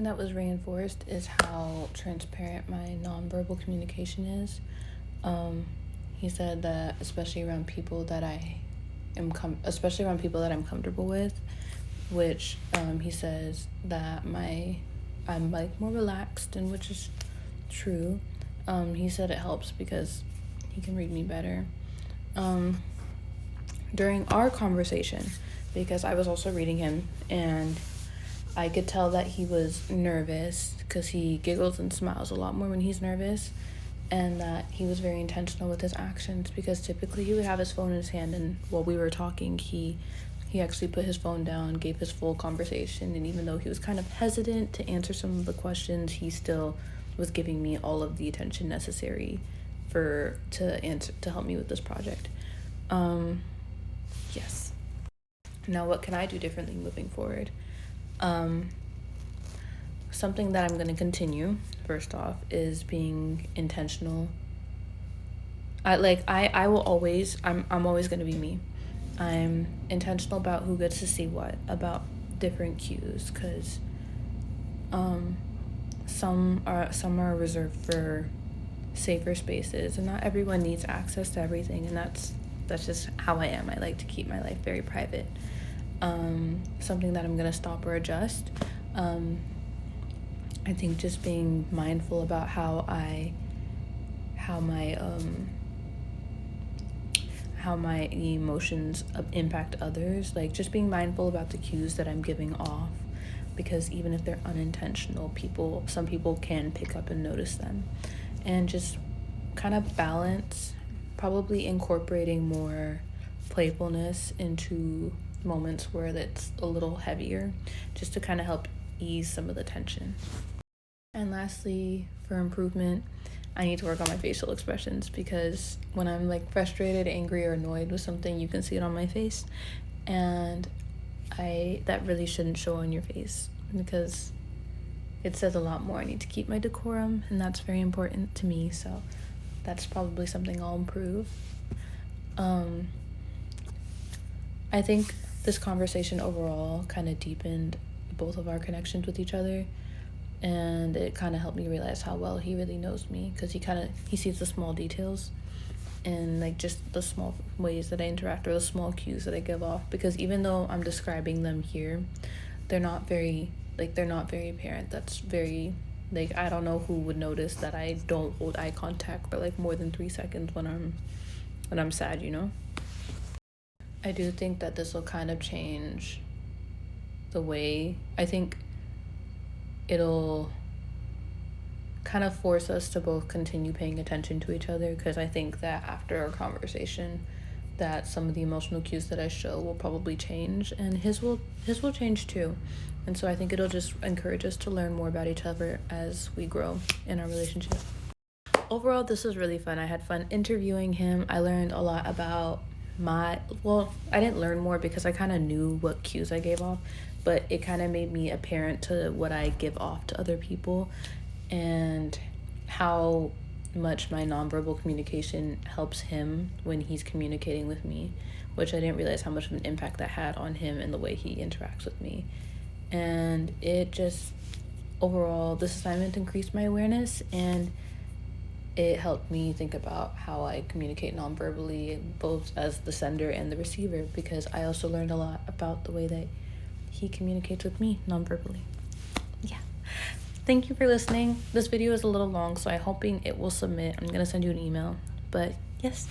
something that was reinforced is how transparent my nonverbal communication is. He said that especially around people that especially around people that I'm comfortable with, which he says that I'm like more relaxed, and which is true. He said it helps because he can read me better. During our conversation, because I was also reading him, and I could tell that he was nervous because he giggles and smiles a lot more when he's nervous, and that he was very intentional with his actions, because typically he would have his phone in his hand, and while we were talking, he actually put his phone down, gave his full conversation, and even though he was kind of hesitant to answer some of the questions, he still was giving me all of the attention necessary to help me with this project. Yes. Now, what can I do differently moving forward? Something that I'm going to continue, first off, is being intentional. I'm always going to be me. I'm intentional about who gets to see what, about different cues, because some are reserved for safer spaces, and not everyone needs access to everything, and that's just how I am. I like to keep my life very private. Something that I'm gonna stop or adjust. I think just being mindful about how my emotions impact others, like just being mindful about the cues that I'm giving off, because even if they're unintentional, some people can pick up and notice them. And just kind of balance, probably incorporating more playfulness into moments where it's a little heavier, just to kind of help ease some of the tension. And lastly, for improvement, I need to work on my facial expressions, because when I'm like frustrated, angry, or annoyed with something, you can see it on my face, and that really shouldn't show on your face, because it says a lot more. I need to keep my decorum, and that's very important to me, so that's probably something I'll improve. I think this conversation overall kind of deepened both of our connections with each other, and it kind of helped me realize how well he really knows me, because he sees the small details and like just the small ways that I interact, or the small cues that I give off, because even though I'm describing them here, they're not very apparent. That's very, like, I don't know who would notice that I don't hold eye contact for like more than 3 seconds when I'm sad, you know? I do think that this will kind of change the way, I think it'll kind of force us to both continue paying attention to each other, because I think that after our conversation, that some of the emotional cues that I show will probably change, and his will change too. And so I think it'll just encourage us to learn more about each other as we grow in our relationship. Overall, this was really fun. I had fun interviewing him. I learned a lot about I didn't learn more because I kind of knew what cues I gave off, but it kind of made me apparent to what I give off to other people, and how much my nonverbal communication helps him when he's communicating with me, which I didn't realize how much of an impact that had on him and the way he interacts with me. And it just, overall, this assignment increased my awareness, and it helped me think about how I communicate nonverbally, both as the sender and the receiver, because I also learned a lot about the way that he communicates with me nonverbally. Yeah. Thank you for listening. This video is a little long, so I'm hoping it will submit. I'm going to send you an email. But yes,